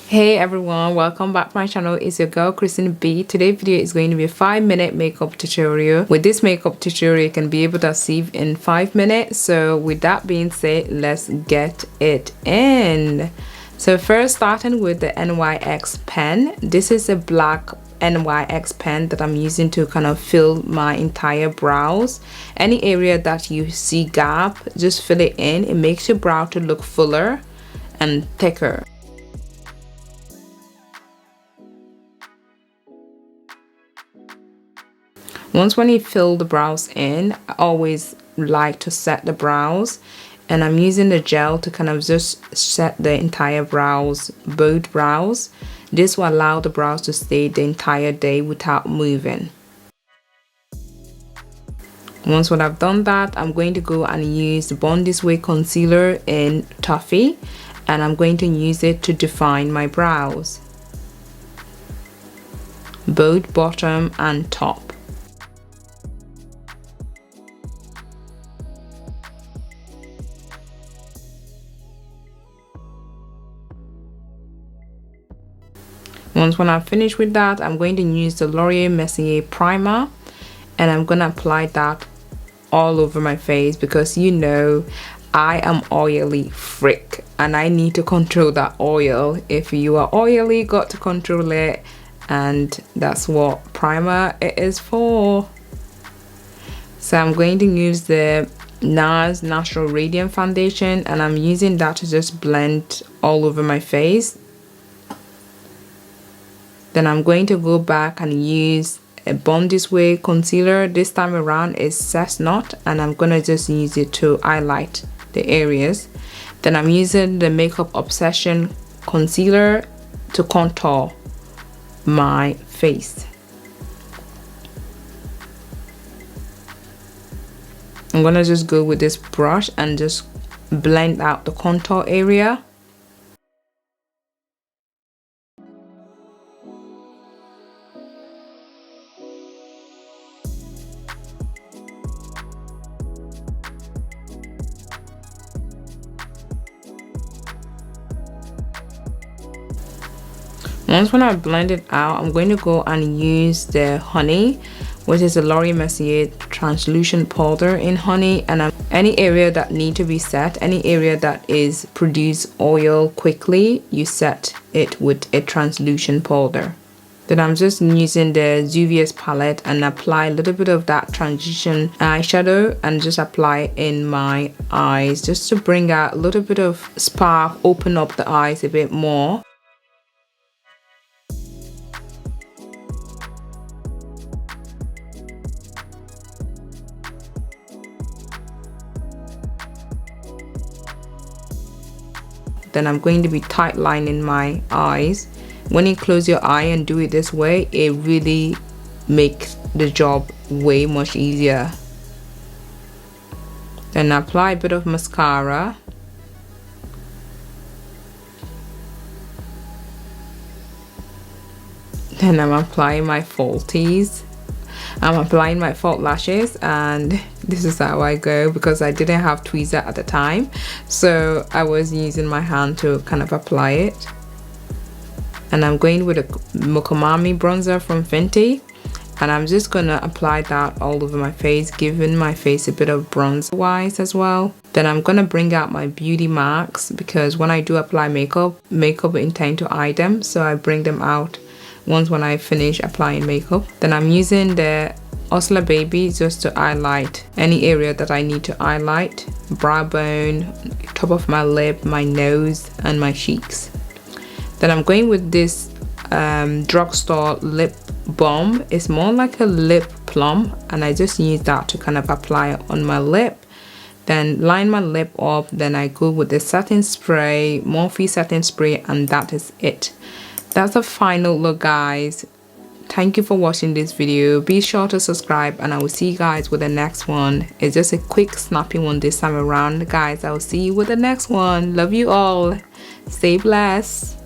Hey everyone, welcome back to my channel. It's your girl Christine B. Today's video is going to be a 5-minute makeup tutorial. With this makeup tutorial, you can be able to achieve in 5 minutes. So with that being said, let's get it in. So first, starting with the NYX pen. This is a black NYX pen that I'm using to kind of fill my entire brows. Any area that you see gap, just fill it in. It makes your brow to look fuller and thicker. When you fill the brows in, I always like to set the brows, and I'm using the gel to kind of just set the entire brows, both brows. This will allow the brows to stay the entire day without moving. Once I've done that, I'm going to go and use the LA.G Concealer in Toffee, and I'm going to use it to define my brows, both bottom and top. When I'm finished with that, I'm going to use the Loreal Mercier primer, and I'm going to apply that all over my face because you know I am oily freak and I need to control that oil. If you are oily, got to control it, and that's what primer it is for. So I'm going to use the NARS Natural Radiant Foundation, and I'm using that to just blend all over my face. Then I'm going to go back and use a LA.G concealer. This time around is Chestnut, and I'm going to just use it to highlight the areas. Then I'm using the Makeup Obsession concealer to contour my face. I'm going to just go with this brush and just blend out the contour area. When I blend it out, I'm going to go and use the Honey, which is a Laura Mercier translucent powder in Honey, and any area that need to be set, any area that is produce oil quickly, you set it with a translucent powder. Then I'm just using the Juvia's palette and apply a little bit of that transition eyeshadow and just apply in my eyes just to bring out a little bit of spark, open up the eyes a bit more. Then I'm going to be tight lining my eyes. When you close your eye and do it this way, it really makes the job way much easier. Then apply a bit of mascara. Then I'm applying my falsies. I'm applying my false lashes, and this is how I go because I didn't have tweezer at the time, so I was using my hand to kind of apply it. And I'm going with a Mokomami bronzer from Fenty, and I'm just gonna apply that all over my face, giving my face a bit of bronze wise as well. Then I'm gonna bring out my beauty marks because when I do apply makeup intend to hide them, so I bring them out when I finish applying makeup. Then I'm using the Hustler Baby just to highlight any area that I need to highlight: brow bone, top of my lip, my nose, and my cheeks. Then I'm going with this drugstore lip balm. It's more like a lip plum, and I just use that to kind of apply it on my lip. Then line my lip up. Then I go with the satin spray, Morphe satin spray, and that is it. That's the final look, guys. Thank you for watching this video. Be sure to subscribe, and I will see you guys with the next one. It's just a quick snappy one this time around, guys. I will see you with the next one. Love you all. Stay blessed.